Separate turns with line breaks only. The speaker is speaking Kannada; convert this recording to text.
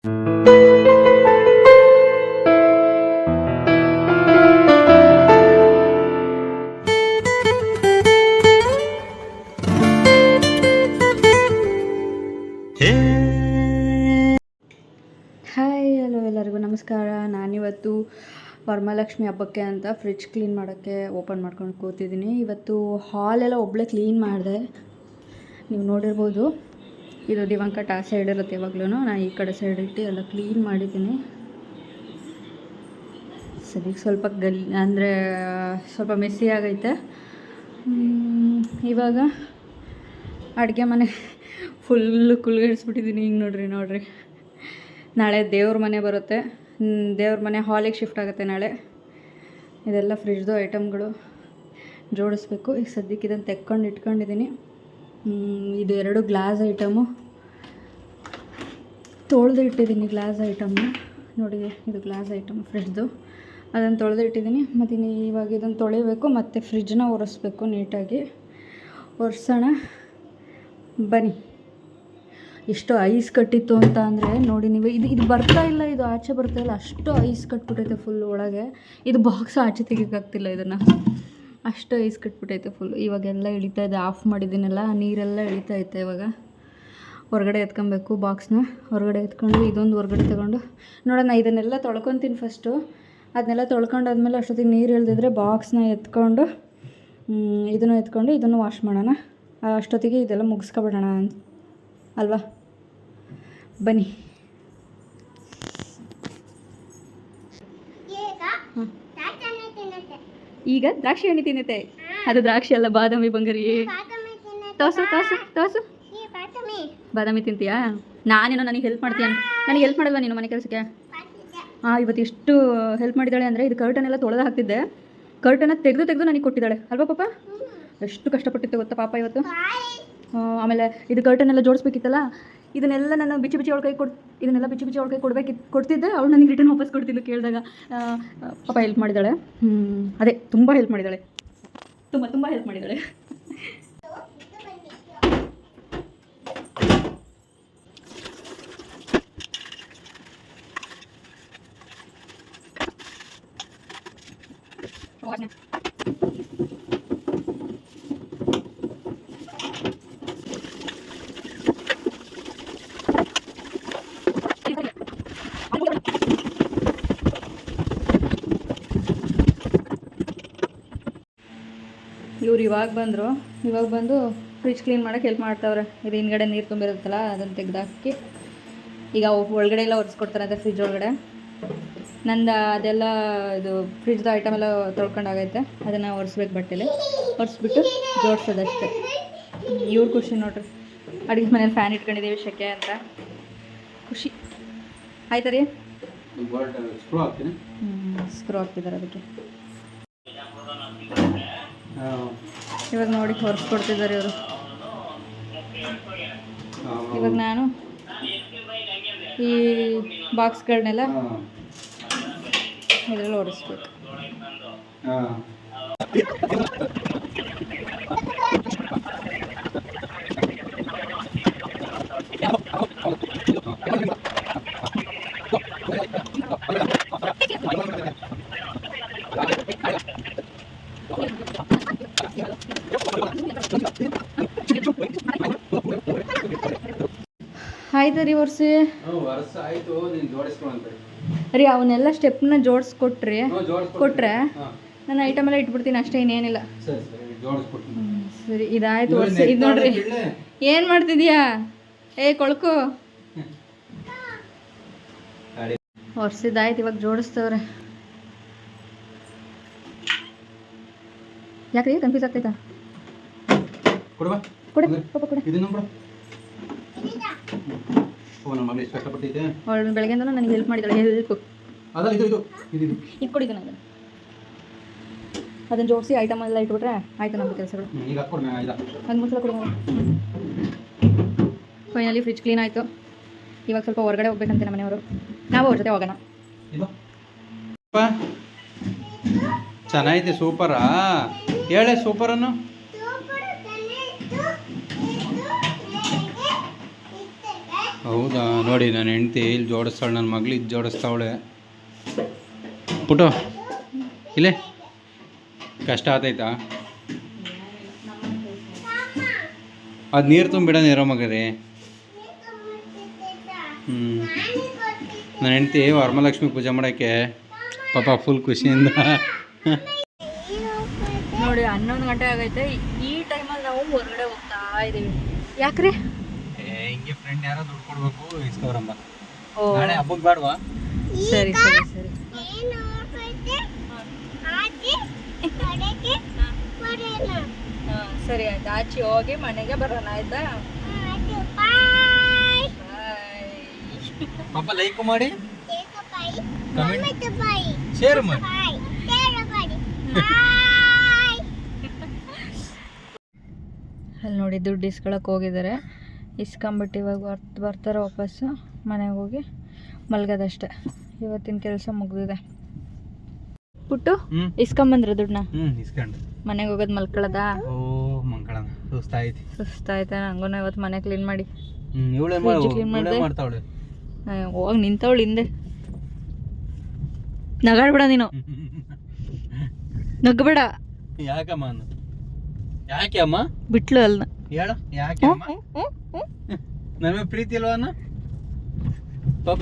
ಹಾಯ್ ಹಲೋ ಎಲ್ಲರಿಗೂ ನಮಸ್ಕಾರ. ನಾನಿವತ್ತು ವರಮಹಾಲಕ್ಷ್ಮಿ ಹಬ್ಬಕ್ಕೆ ಅಂತ ಫ್ರಿಡ್ಜ್ ಕ್ಲೀನ್ ಮಾಡೋಕ್ಕೆ ಓಪನ್ ಮಾಡ್ಕೊಂಡು ಕೂತಿದ್ದೀನಿ. ಇವತ್ತು ಹಾಲೆಲ್ಲ ಒಬ್ಬಳೇ ಕ್ಲೀನ್ ಮಾಡಿದೆ. ನೀವು ನೋಡಿರ್ಬೋದು, ಇದು ದಿವಂಕಟ್ ಆ ಸೈಡ್ ಇರುತ್ತೆ ಯಾವಾಗಲೂ. ನಾನು ಈ ಕಡೆ ಸೈಡ್ ಇಟ್ಟು ಎಲ್ಲ ಕ್ಲೀನ್ ಮಾಡಿದ್ದೀನಿ. ಸರಿ, ಸ್ವಲ್ಪ ಅಂದರೆ ಸ್ವಲ್ಪ ಮೆಸ್ಸಿ ಆಗೈತೆ. ಇವಾಗ ಅಡುಗೆ ಮನೆ ಫುಲ್ಲು ಕುಳ್ಳಿಡಿಸ್ಬಿಟ್ಟಿದ್ದೀನಿ. ಹಿಂಗೆ ನೋಡ್ರಿ ನಾಳೆ ದೇವ್ರ ಮನೆ ಬರುತ್ತೆ. ದೇವ್ರ ಮನೆ ಹಾಲಿಗೆ ಶಿಫ್ಟ್ ಆಗುತ್ತೆ ನಾಳೆ. ಇದೆಲ್ಲ ಫ್ರಿಡ್ಜ್ದು ಐಟಮ್ಗಳು ಜೋಡಿಸ್ಬೇಕು. ಈಗ ಸದ್ಯಕ್ಕೆ ಇದನ್ನು ತೆಕ್ಕೊಂಡು ಇಟ್ಕೊಂಡಿದ್ದೀನಿ. ಇದು 2 ಗ್ಲಾಸ್ ಐಟಮು ತೊಳೆದು ಇಟ್ಟಿದ್ದೀನಿ. ಗ್ಲಾಸ್ ಐಟಮ್ನ ನೋಡಿ, ಇದು ಗ್ಲಾಸ್ ಐಟಮ್ ಫ್ರಿಡ್ಜ್ದು. ಅದನ್ನು ತೊಳೆದು ಇಟ್ಟಿದ್ದೀನಿ. ಮತ್ತು ಇವಾಗ ಇದನ್ನು ತೊಳಿಬೇಕು ಮತ್ತು ಫ್ರಿಡ್ಜನ್ನ ಒರೆಸ್ಬೇಕು. ನೀಟಾಗಿ ಒರೆಸೋಣ ಬನ್ನಿ. ಎಷ್ಟು ಐಸ್ ಕಟ್ಟಿತ್ತು ಅಂತ ಅಂದರೆ ನೋಡಿ ನೀವು, ಇದು ಬರ್ತಾ ಇಲ್ಲ, ಇದು ಆಚೆ ಬರ್ತಾ ಇಲ್ಲ, ಅಷ್ಟು ಐಸ್ ಕಟ್ಬಿಟ್ಟೈತೆ ಫುಲ್ ಒಳಗೆ. ಇದು ಬಾಕ್ಸ್ ಆಚೆ ತೆಗಿಯೋಕ್ಕಾಗ್ತಿಲ್ಲ, ಇದನ್ನು ಅಷ್ಟು ಐಸ್ ಕಟ್ಬಿಟ್ಟೈತೆ ಫುಲ್. ಇವಾಗೆಲ್ಲ ಇಳಿತಾ ಇದೆ, ಆಫ್ ಮಾಡಿದ್ದೀನಲ್ಲ, ನೀರೆಲ್ಲ ಇಳಿತಾ ಐತೆ. ಇವಾಗ ಹೊರಗಡೆ ಎತ್ಕೊಬೇಕು. ಬಾಕ್ಸ್ನ ಹೊರಗಡೆ ಎತ್ಕೊಂಡು ಇದೊಂದು ಹೊರಗಡೆ ತೊಗೊಂಡು ನೋಡೋಣ. ಇದನ್ನೆಲ್ಲ ತೊಳ್ಕೊತೀನಿ ಫಸ್ಟು. ಅದನ್ನೆಲ್ಲ ತೊಳ್ಕೊಂಡಾದ್ಮೇಲೆ ಅಷ್ಟೊತ್ತಿಗೆ ನೀರು ಇಳ್ದಿದ್ರೆ ಬಾಕ್ಸ್ನ ಎತ್ಕೊಂಡು ಇದನ್ನು ವಾಶ್ ಮಾಡೋಣ. ಅಷ್ಟೊತ್ತಿಗೆ ಇದೆಲ್ಲ ಮುಗಿಸ್ಕೊಬಿಡೋಣ ಅಲ್ವಾ? ಬನ್ನಿ. ಈಗ ದ್ರಾಕ್ಷಿ ಹಣ್ಣು ತಿನ್ನುತ್ತೆ. ಅದು ದ್ರಾಕ್ಷಿ ಅಲ್ಲ, ಬಾದಾಮಿ ಬಂಗಾರಿ. ತೋಸು ಬಾದಾಮಿ ತಿಂತೀಯಾ? ನಾನೇನೋ ನನಗೆ ಹೆಲ್ಪ್ ಮಾಡ್ತೀಯ? ನನಗೆ ಹೆಲ್ಪ್ ಮಾಡಲ್ವಾ ನೀನು ಮನೆ ಕೆಲಸಕ್ಕೆ? ಇವತ್ತು ಎಷ್ಟು ಹೆಲ್ಪ್ ಮಾಡಿದ್ದಾಳೆ ಅಂದರೆ, ಇದು ಕರ್ಟನ್ ತೊಳೆದು ಹಾಕ್ತಿದ್ದೆ. ಕರ್ಟನ್ನ ತೆಗೆದು ನನಗೆ ಕೊಟ್ಟಿದ್ದಾಳೆ ಅಲ್ವಾ ಪಾಪ? ಎಷ್ಟು ಕಷ್ಟಪಟ್ಟಿತ್ತು ಗೊತ್ತಾ ಪಾಪ ಇವತ್ತು. ಆಮೇಲೆ ಇದು ಕರ್ಟನ್ ಜೋಡಿಸ್ಬೇಕಿತ್ತಲ್ಲ, ಇದನ್ನೆಲ್ಲ ನಾನು ಬಿಚ್ಚಿ ಅವಳ ಕೈ ಕೊಡ್ತಿದ್ದೆ. ಅವಳು ನನಗೆ ರಿಟರ್ನ್ ವಾಪಸ್ ಕೊಡ್ತಿದ್ಲು ಕೇಳಿದಾಗ. ಪಾಪ ಹೆಲ್ಪ್ ಮಾಡಿದ್ದಾಳೆ. ಅದೇ ತುಂಬ ಹೆಲ್ಪ್ ಮಾಡಿದ್ದಾಳೆ, ತುಂಬ ಹೆಲ್ಪ್ ಮಾಡಿದ್ದಾಳೆ. ಇವ್ರು ಇವಾಗ ಬಂದು ಫ್ರಿಡ್ಜ್ ಕ್ಲೀನ್ ಮಾಡೋಕ್ಕೆ ಹೆಲ್ಪ್ ಮಾಡ್ತಾವ್ರೆ. ಇದು ಹಿಂದ್ಗಡೆ ನೀರು ತುಂಬಿರುತ್ತಲ್ಲ, ಅದನ್ನು ತೆಗೆದಾಕಿ ಈಗ ಒಳಗಡೆ ಎಲ್ಲ ಒರೆಸ್ಕೊಡ್ತಾರೆ ಅಂತ ಫ್ರಿಡ್ಜ್ ಒಳಗಡೆ. ನಂದು ಅದೆಲ್ಲ ಇದು ಫ್ರಿಡ್ಜ್ದು ಐಟಮ್ ಎಲ್ಲ ತೊಳ್ಕೊಂಡಾಗೈತೆ. ಅದನ್ನು ಒರೆಸ್ಬೇಕು, ಬಟ್ಟೆಲಿ ಒರೆಸ್ಬಿಟ್ಟು ಜೋಡಿಸೋದಷ್ಟೇ. ಇವ್ರು ಖುಷಿ ನೋಡ್ರಿ. ಅಡುಗೆ ಮನೇಲಿ ಫ್ಯಾನ್ ಇಟ್ಕೊಂಡಿದ್ದೀವಿ ಶೆಕೆ ಅಂತ ಖುಷಿ. ಆಯ್ತಾ ರೀ? ಸ್ಕ್ರೂ ಹಾಕ್ತಿದ್ದಾರೆ ಅದಕ್ಕೆ. ಇವಾಗ ನೋಡಿ ಹೊರಿಸ್ಕೊಡ್ತಿದ್ದಾರೆ ಇವರು. ಇವಾಗ ನಾನು ಈ ಬಾಕ್ಸ್ಗಳನ್ನೆಲ್ಲ ಇದರಲ್ಲಿ ಒರೆಸ್ಬೇಕು. ಆಯ್ತು ರೀ, ಒರೆಸಿ ರೀ. ಅವನ್ನೆಲ್ಲ ಸ್ಟೆಪ್ನ ಜೋಡಿಸ್ಕೊಟ್ರೆ ನಾನು ಐಟಮ್ ಎಲ್ಲ ಇಟ್ಬಿಡ್ತೀನಿ ಅಷ್ಟೇ, ಇನ್ನೇನಿಲ್ಲ. ಸರಿ, ಇದಾಯ್ತು ಒರೆಸಿ. ಇದು ನೋಡ್ರಿ, ಏನು ಮಾಡ್ತಿದ್ಯಾ? ಕೊಳ್ಕು ಒರೆಸಿದಾಯ್ತು. ಇವಾಗ ಜೋಡಿಸ್ತವ್ರೆ. ಯಾಕ್ರಿ ಕನ್ಫ್ಯೂಸ್ ಆಗ್ತೈತಾ? ಬೆಳಗ್ಗೆಯಿಂದ ನನಗೆ ಹೆಲ್ಪ್ ಮಾಡಿದ್ದಾಳೆ. ಇದು ಕೊಡಿ, ಅದನ್ನು ಜೋಡಿಸಿ ಐಟಮ್ ಎಲ್ಲ ಇಟ್ಬಿಟ್ರೆ ಆಯ್ತು ನಮ್ಮದು ಕೆಲಸಗಳು. ಅದು ಮುಚ್ಚಳ ಕೊಡಿ. ಫೈನಲಿ ಫ್ರಿಡ್ಜ್ ಕ್ಲೀನ್ ಆಯಿತು. ಇವಾಗ ಸ್ವಲ್ಪ ಹೊರಗಡೆ ಹೋಗ್ಬೇಕಂತೆ ನಮ್ಮ ಮನೆಯವರು. ನಾವು ಅವ್ರ ಜೊತೆ ಹೋಗೋಣ.
ಚೆನ್ನಾಗಿದೆ. ಸೂಪರಾ? ಹೇಳೆ ಸೂಪರನ್ನು. ಹೌದಾ ನೋಡಿ ನನ್ನ ಹೆಂಡ್ತಿ ಇಲ್ಲಿ ಜೋಡಿಸ್ತಾಳೆ, ನನ್ನ ಮಗಳು ಇದು ಜೋಡಿಸ್ತಾವಳೆ. ಪುಟ್ಟು ಇಲ್ಲೇ ಕಷ್ಟ ಆತೈತಾ? ಅದು ನೀರು ತುಂಬಿಡ ನೀರೋ ಮಗರಿ. ನನ್ನ ಹೆಂಡ್ತಿ ವರಮಹಾಲಕ್ಷ್ಮಿ ಪೂಜೆ ಮಾಡೋಕ್ಕೆ ಪಾಪ ಫುಲ್ ಖುಷಿಯಿಂದ.
ನೋಡಿ 11 ಗಂಟೆ ಆಗೈತೆ. ಈ ಟೈಮಲ್ಲಿ ನಾವು ಹೊರಗಡೆ ಹೋಗ್ತಾ ಇದ್ದೀವಿ. ಯಾಕ್ರಿ?
ಹಿಂಗೆ ಫ್ರೆಂಡ್ ಯಾರೋ ದುಡ್ಡು ಕೊಡ್ಬೇಕು ಇಸ್ಕೋರಮ್ಮ.
ಓ
ನಾಳೆ ಹಬ್ಬಕ್ಕೆ ಬೇಡವಾ?
ಸರಿ ಸರಿ ಸರಿ. ಸರಿ ಆಯ್ತು, ಆಚೆ ಹೋಗಿ ಮನೆಗೆ ಬರೋಣ ಆಯ್ತಾ?
ಪಾಪ ಲೈಕ್ ಮಾಡಿ, ಕಮೆಂಟ್ ಶೇರ್ ಮಾಡಿ.
ಅಲ್ಲಿ ನೋಡಿ ದುಡ್ಡು ಇಸ್ಕೊಳಕ್ಕೆ ಹೋಗಿದ್ದಾರೆ. ಇಸ್ಕೊಂಬಿಟ್ಟು ಇವಾಗ ಬರ್ತಾರೆ ವಾಪಸ್ಸು. ಮನೆಗೆ ಹೋಗಿ ಮಲ್ಗೋದಷ್ಟೆ. ಇವತ್ತಿನ ಕೆಲಸ ಮುಗಿದಿದೆ. ಪುಟ್ಟು ಇಸ್ಕೊಂಬಂದ್ರೆ ದುಡ್ಡನ್ನ
ಇಸ್ಕೊಂಡು
ಮನೆಗೆ ಹೋಗೋದು ಮಲ್ಕೊಳ್ಳೋದಾ?
ಓ ಮಂಗಳನ
ಸುಸ್ತಾಯ್ತಾ? ನಂಗೂ ಇವತ್ತು ಮನೆ ಕ್ಲೀನ್ ಮಾಡಿ
ಇವಳೇ
ಕ್ಲೀನ್ ಮಾಡಿದೆ.
ಮಾಡ್ತಾವಳೆ.
ಹೋಗಿ ನಿಂತವಳು ಹಿಂದೆ. ನಗಾಡ್ಬೇಡ ನೀನು, ನಗ್ಬೇಡ.
ಯಾಕಮ್ಮ ಯಾಕೆ ಅಮ್ಮ
ಬಿಟ್ಲು ಅಲ್ಲ
ಹೇಳು, ಯಾಕೆ ಅಮ್ಮ ನನ್ನ ಮೇಲೆ ಪ್ರೀತಿ ಇಲ್ವಾ ಪಾಪ?